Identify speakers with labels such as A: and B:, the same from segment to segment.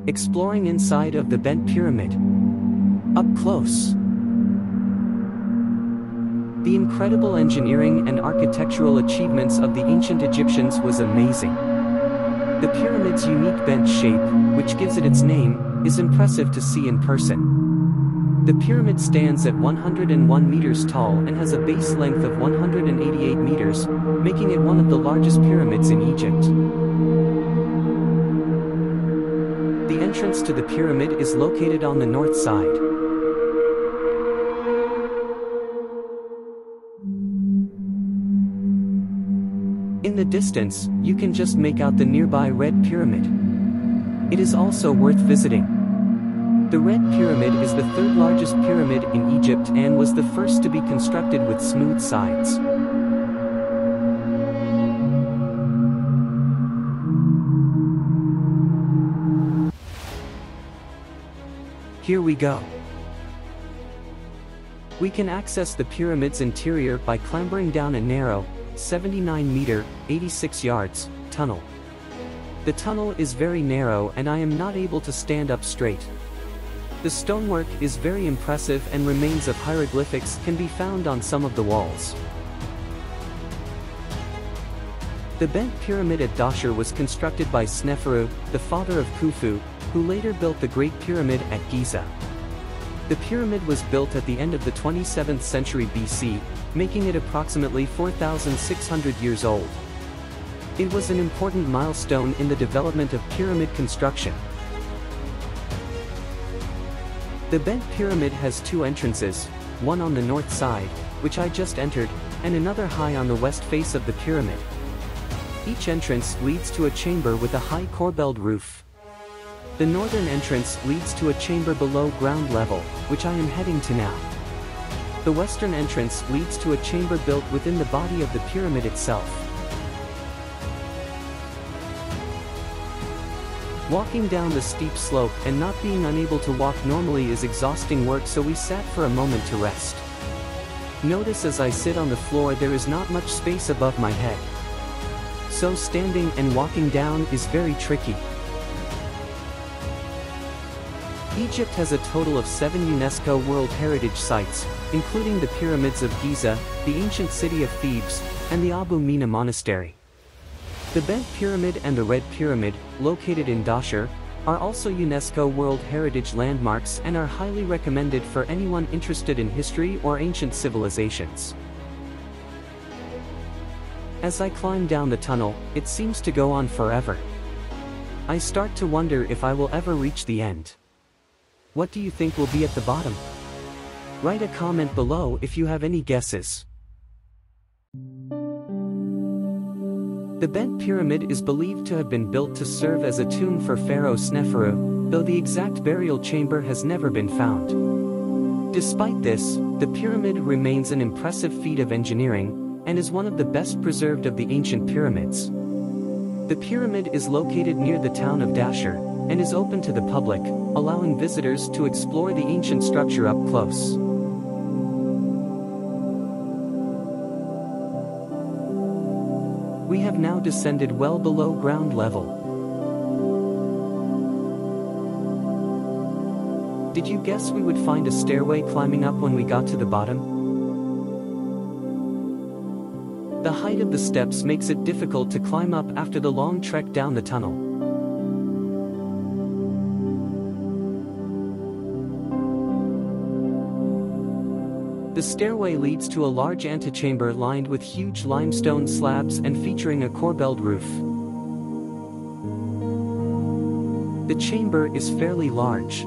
A: exploring inside of the bent pyramid. Up close. The incredible engineering and architectural achievements of the ancient Egyptians was amazing. The pyramid's unique bent shape, which gives it its name, is impressive to see in person. The pyramid stands at 101 meters tall and has a base length of 188 meters, making it one of the largest pyramids in Egypt. The entrance to the pyramid is located on the north side. In the distance, you can just make out the nearby Red Pyramid. It is also worth visiting. The Red Pyramid is the third largest pyramid in Egypt and was the first to be constructed with smooth sides. Here we go. We can access the pyramid's interior by clambering down a narrow, 79-meter, 86 yards, tunnel. The tunnel is very narrow and I am not able to stand up straight. The stonework is very impressive and remains of hieroglyphics can be found on some of the walls. The bent pyramid at Dahshur was constructed by Sneferu, the father of Khufu, who later built the Great Pyramid at Giza. The pyramid was built at the end of the 27th century BC, making it approximately 4,600 years old. It was an important milestone in the development of pyramid construction. The bent pyramid has two entrances, one on the north side, which I just entered, and another high on the west face of the pyramid. Each entrance leads to a chamber with a high corbelled roof. The northern entrance leads to a chamber below ground level, which I am heading to now. The western entrance leads to a chamber built within the body of the pyramid itself. Walking down the steep slope and not being unable to walk normally is exhausting work, so we sat for a moment to rest. Notice as I sit on the floor there is not much space above my head. So standing and walking down is very tricky. Egypt has a total of 7 UNESCO World Heritage Sites, including the Pyramids of Giza, the ancient city of Thebes, and the Abu Mina Monastery. The Bent Pyramid and the Red Pyramid, located in Dahshur, are also UNESCO World Heritage Landmarks and are highly recommended for anyone interested in history or ancient civilizations. As I climb down the tunnel, it seems to go on forever. I start to wonder if I will ever reach the end. What do you think will be at the bottom? Write a comment below if you have any guesses. The Bent Pyramid is believed to have been built to serve as a tomb for Pharaoh Sneferu, though the exact burial chamber has never been found. Despite this, the pyramid remains an impressive feat of engineering, and is one of the best preserved of the ancient pyramids. The pyramid is located near the town of Dahshur, and is open to the public, allowing visitors to explore the ancient structure up close. We have now descended well below ground level. Did you guess we would find a stairway climbing up when we got to the bottom? The height of the steps makes it difficult to climb up after the long trek down the tunnel. The stairway leads to a large antechamber lined with huge limestone slabs and featuring a corbelled roof. The chamber is fairly large.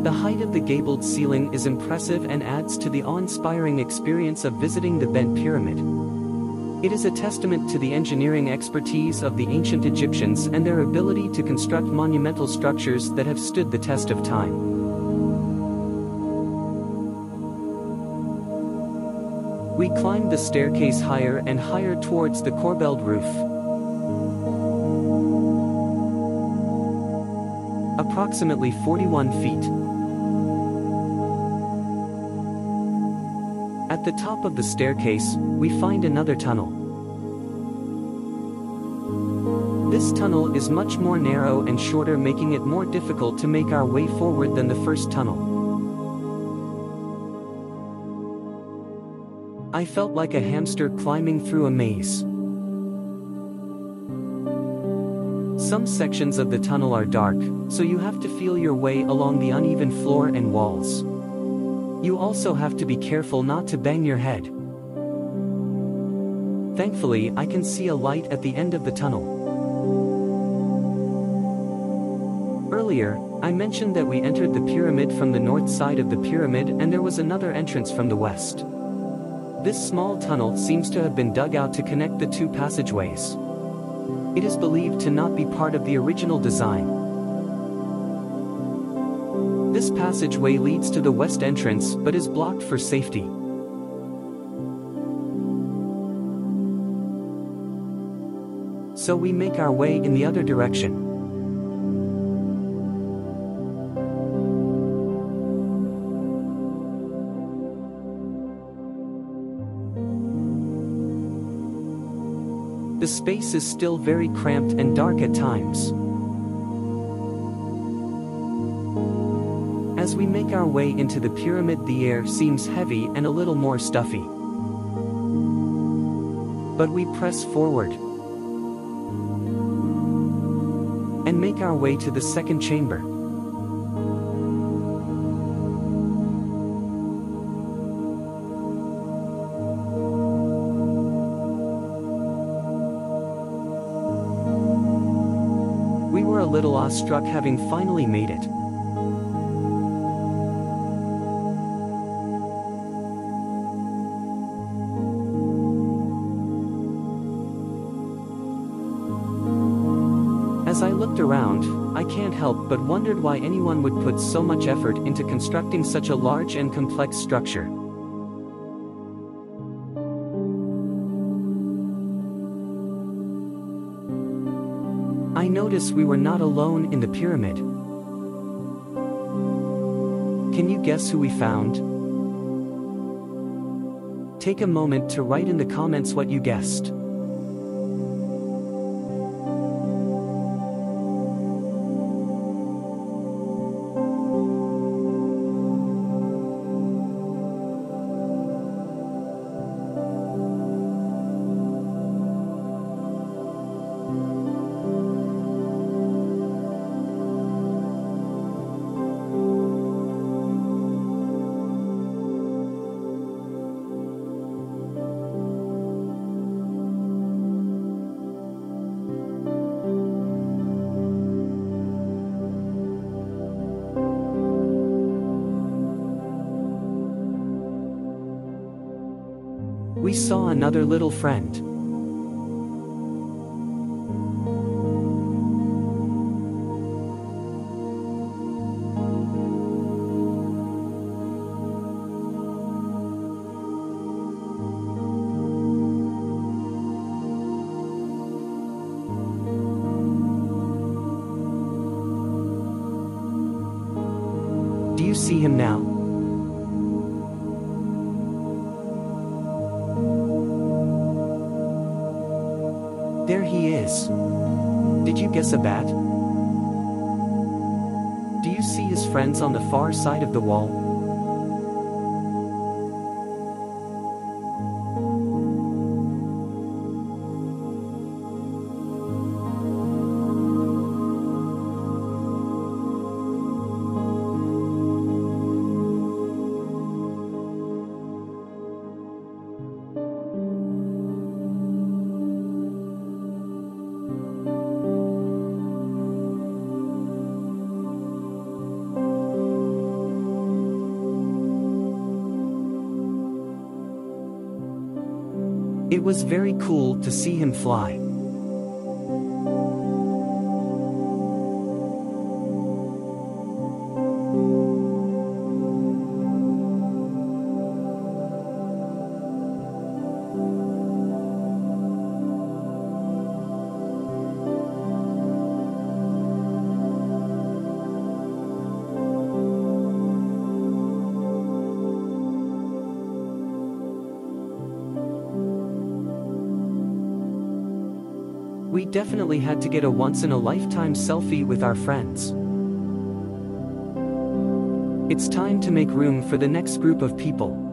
A: The height of the gabled ceiling is impressive and adds to the awe-inspiring experience of visiting the Bent Pyramid. It is a testament to the engineering expertise of the ancient Egyptians and their ability to construct monumental structures that have stood the test of time. We climbed the staircase higher and higher towards the corbelled roof. Approximately 41 feet. At the top of the staircase, we find another tunnel. This tunnel is much more narrow and shorter, making it more difficult to make our way forward than the first tunnel. I felt like a hamster climbing through a maze. Some sections of the tunnel are dark, so you have to feel your way along the uneven floor and walls. You also have to be careful not to bang your head. Thankfully, I can see a light at the end of the tunnel. Earlier, I mentioned that we entered the pyramid from the north side of the pyramid and there was another entrance from the west. This small tunnel seems to have been dug out to connect the two passageways. It is believed to not be part of the original design. This passageway leads to the west entrance but is blocked for safety. So we make our way in the other direction. The space is still very cramped and dark at times. As we make our way into the pyramid, the air seems heavy and a little more stuffy. But we press forward and make our way to the second chamber. We were a little awestruck having finally made it. As I looked around, I can't help but wondered why anyone would put so much effort into constructing such a large and complex structure. I noticed we were not alone in the pyramid. Can you guess who we found? Take a moment to write in the comments what you guessed. We saw another little friend. Do you see him now? There he is. Did you guess a bat? Do you see his friends on the far side of the wall? It was very cool to see him fly. We definitely had to get a once-in-a-lifetime selfie with our friends. It's time to make room for the next group of people.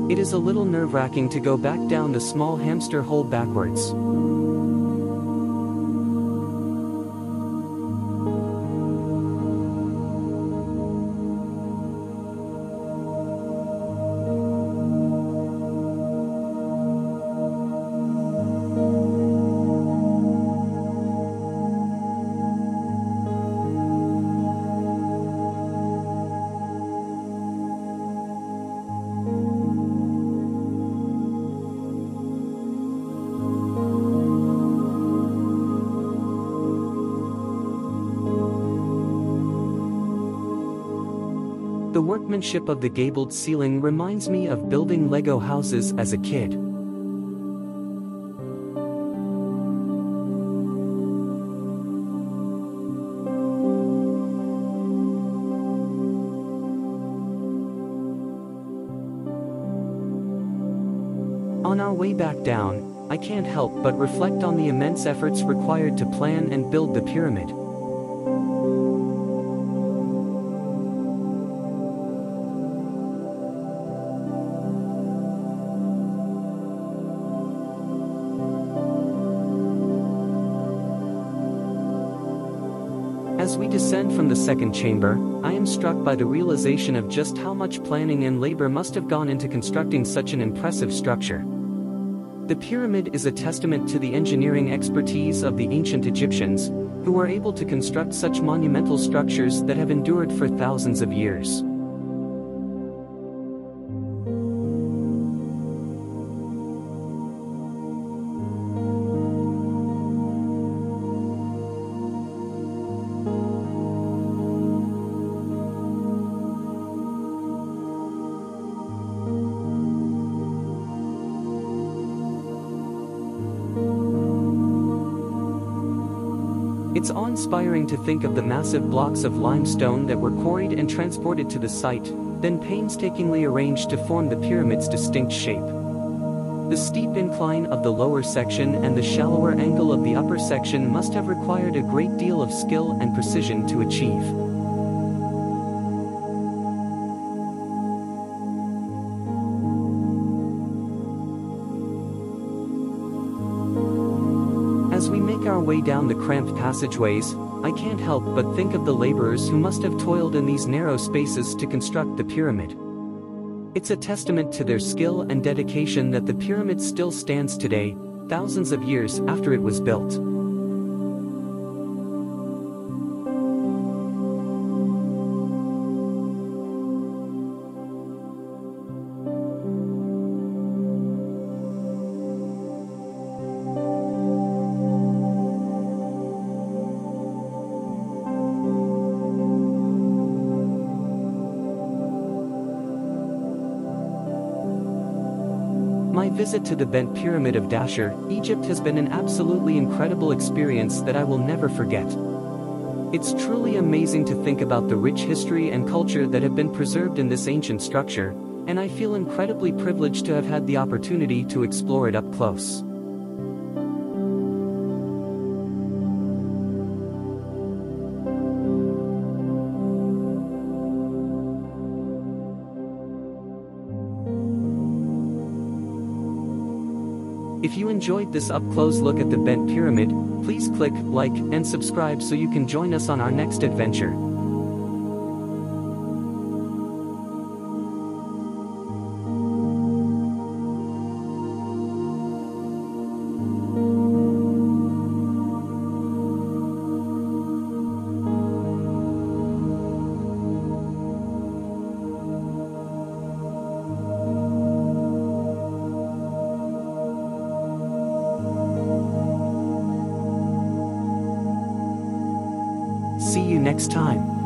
A: It is a little nerve-wracking to go back down the small hamster hole backwards. The workmanship of the gabled ceiling reminds me of building Lego houses as a kid. On our way back down, I can't help but reflect on the immense efforts required to plan and build the pyramid. As we descend from the second chamber, I am struck by the realization of just how much planning and labor must have gone into constructing such an impressive structure. The pyramid is a testament to the engineering expertise of the ancient Egyptians, who were able to construct such monumental structures that have endured for thousands of years. It's awe-inspiring to think of the massive blocks of limestone that were quarried and transported to the site, then painstakingly arranged to form the pyramid's distinct shape. The steep incline of the lower section and the shallower angle of the upper section must have required a great deal of skill and precision to achieve. As we make our way down the cramped passageways, I can't help but think of the laborers who must have toiled in these narrow spaces to construct the pyramid. It's a testament to their skill and dedication that the pyramid still stands today, thousands of years after it was built. My visit to the bent pyramid of Dahshur, Egypt has been an absolutely incredible experience that I will never forget. It's truly amazing to think about the rich history and culture that have been preserved in this ancient structure, and I feel incredibly privileged to have had the opportunity to explore it up close. If you enjoyed this up-close look at the bent pyramid, please click like and subscribe so you can join us on our next adventure. See you next time.